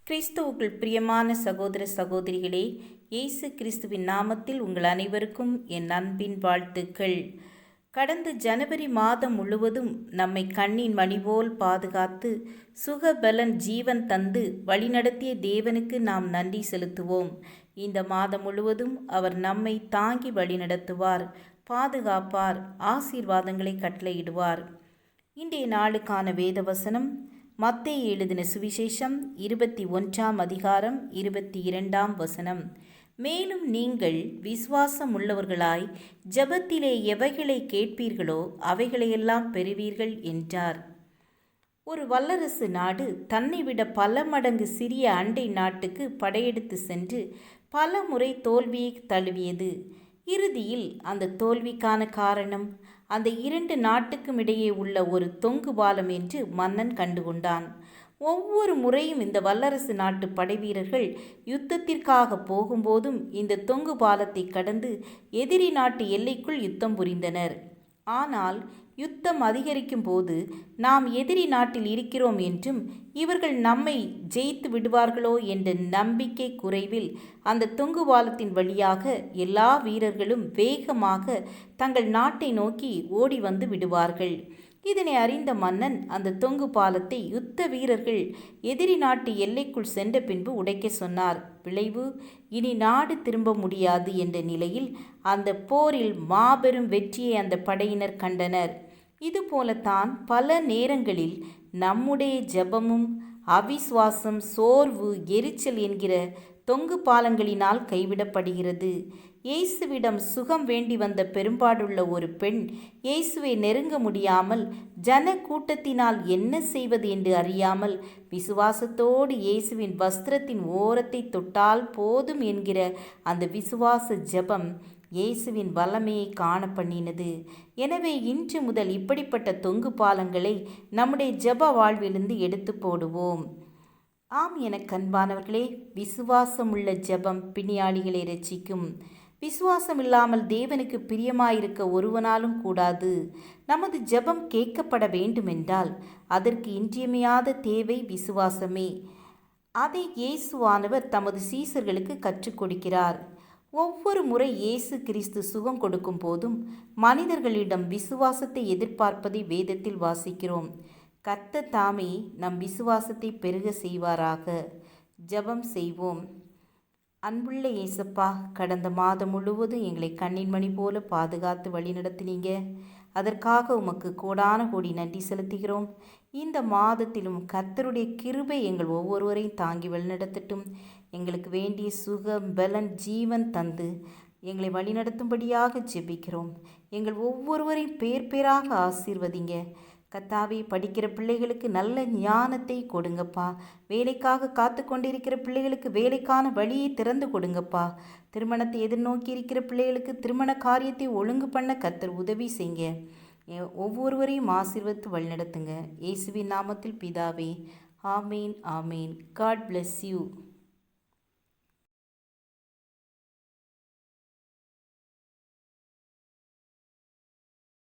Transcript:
கிறிஸ்துவுக்குள் பிரியமான சகோதர சகோதரிகளே, இயேசு கிறிஸ்துவின் நாமத்தில் உங்கள் அனைவருக்கும் என் அன்பின் வாழ்த்துக்கள். கடந்த ஜனவரி மாதம் முழுவதும் நம்மை கண்ணின் மணி போல் பாதுகாத்து சுகபலன் ஜீவன் தந்து வழிநடத்திய தேவனுக்கு நாம் நன்றி செலுத்துவோம். இந்த மாதம் முழுவதும் அவர் நம்மை தாங்கி வழிநடத்துவார், பாதுகாப்பார், ஆசீர்வாதங்களை கட்டளையிடுவார். இன்றைய நாளுக்கான வேத வசனம் மத்தேயு எழுதின சுவிசேஷம் 21ஆம் அதிகாரம் 22ஆம் வசனம். மேலும் நீங்கள் விசுவாசம் உள்ளவர்களாய் ஜெபத்திலே எவைகளை கேட்பீர்களோ அவைகளையெல்லாம் பெறுவீர்கள் என்றார். ஒரு வல்லரசு நாடு தன்னை விட பல மடங்கு சிறிய அண்டை நாட்டுக்கு படையெடுத்து சென்று பல முறை தோல்வியை தழுவியது. இறுதியில் அந்த தோல்விக்கான காரணம் அந்த இரண்டு நாட்டுக்கும் இடையே உள்ள ஒரு தொங்கு பாலம் என்று மன்னன் கண்டுகொண்டான். ஒவ்வொரு முறையும் இந்த வல்லரசு நாட்டு படைவீரர்கள் யுத்தத்திற்காக போகும்போதும் இந்த தொங்கு பாலத்தை கடந்து எதிரி நாட்டு எல்லைக்குள் யுத்தம் புரிந்தனர். ஆனால் யுத்தம் அதிகரிக்கும் போது நாம் எதிரி நாட்டில் இருக்கிறோம் என்றும் இவர்கள் நம்மை ஜெயித்து விடுவார்களோ என்ற நம்பிக்கை குறைவில் அந்த தொங்கு பாலத்தின் வழியாக எல்லா வீரர்களும் வேகமாக தங்கள் நாட்டை நோக்கி ஓடி வந்து விடுவார்கள். இதனை அறிந்த மன்னன் அந்த தொங்கு பாலத்தை யுத்த வீரர்கள் எதிரி நாட்டு எல்லைக்குள் சென்ற பின்பு உடைக்க சொன்னார். விளைவு, இனி நாடு திரும்ப முடியாது என்ற நிலையில் அந்த போரில் மாபெரும் வெற்றியை அந்த படையினர் கண்டனர். இதுபோலத்தான் பல நேரங்களில் நம்முடைய ஜெபமும் அவிசுவாசம், சோர்வு, எரிச்சல் என்கிற தொங்கு பாலங்களினால் கைவிடப்படுகிறது. இயேசுவிடம் சுகம் வேண்டி வந்த பெரும்பாடுள்ள ஒரு பெண் இயேசுவை நெருங்க முடியாமல் ஜன கூட்டத்தினால் என்ன செய்வது என்று அறியாமல் விசுவாசத்தோடு இயேசுவின் வஸ்திரத்தின் ஓரத்தை தொட்டால் போதும் என்கிற அந்த விசுவாச ஜெபம் இயேசுவின் வல்லமையை காண பண்ணினது. எனவே இன்று முதல் இப்படிப்பட்ட தொங்கு பாலங்களை நம்முடைய ஜெப வாழ்விலிருந்து எடுத்து போடுவோம். ஆம், எனக்கு அன்பானவர்களே, விசுவாசம் உள்ள ஜெபம் பிணியாளிகளை இரட்சிக்கும். விசுவாசம் இல்லாமல் தேவனுக்கு பிரியமாயிருக்க ஒருவனாலும் கூடாது. நமது ஜெபம் கேட்கப்பட வேண்டுமென்றால் அதற்கு இன்றியமையாத தேவை விசுவாசமே. அதை இயேசுவானவர் தமது சீசர்களுக்கு கற்றுக் கொடுக்கிறார். ஒவ்வொரு முறை இயேசு கிறிஸ்து சுகம் கொடுக்கும் போதும் மனிதர்களிடம் விசுவாசத்தை எதிர்பார்ப்பதை வேதத்தில் வாசிக்கிறோம். கர்த்தர் தாமே நம் விசுவாசத்தை பெருக செய்வாராக. ஜெபம் செய்வோம். அன்புள்ள இயேசப்பா, கடந்த மாதம் முழுவதும் எங்களை கண்ணின் மணி போல பாதுகாத்து வழிநடத்தினீங்க. அதற்காக உமக்கு கோடான கோடி நன்றி செலுத்துகிறோம். இந்த மாதத்திலும் கர்த்தருடைய கிருபை எங்கள் ஒவ்வொருவரையும் தாங்கி வழிநடத்தட்டும். எங்களுக்கு வேண்டிய சுகம், பலன், ஜீவன் தந்து எங்களை வழிநடத்தும்படியாக ஜெபிக்கிறோம். எங்கள் ஒவ்வொருவரையும் பேர் பேராக ஆசீர்வதிங்க. கர்த்தாவே, படிக்கிற பிள்ளைகளுக்கு நல்ல ஞானத்தை கொடுங்கப்பா. வேலைக்காக காத்து கொண்டிருக்கிற பிள்ளைகளுக்கு வேலைக்கான வழியை திறந்து கொடுங்கப்பா. திருமணத்தை எதிர்நோக்கி இருக்கிற பிள்ளைகளுக்கு திருமண காரியத்தை ஒழுங்கு பண்ண கர்த்தர் உதவி செய்யுங்க. ஒவ்வொருவரையும் ஆசீர்வதித்து வழிநடத்துங்க. இயேசுவின் நாமத்தில் பிதாவே, ஆமீன், ஆமீன். God bless you.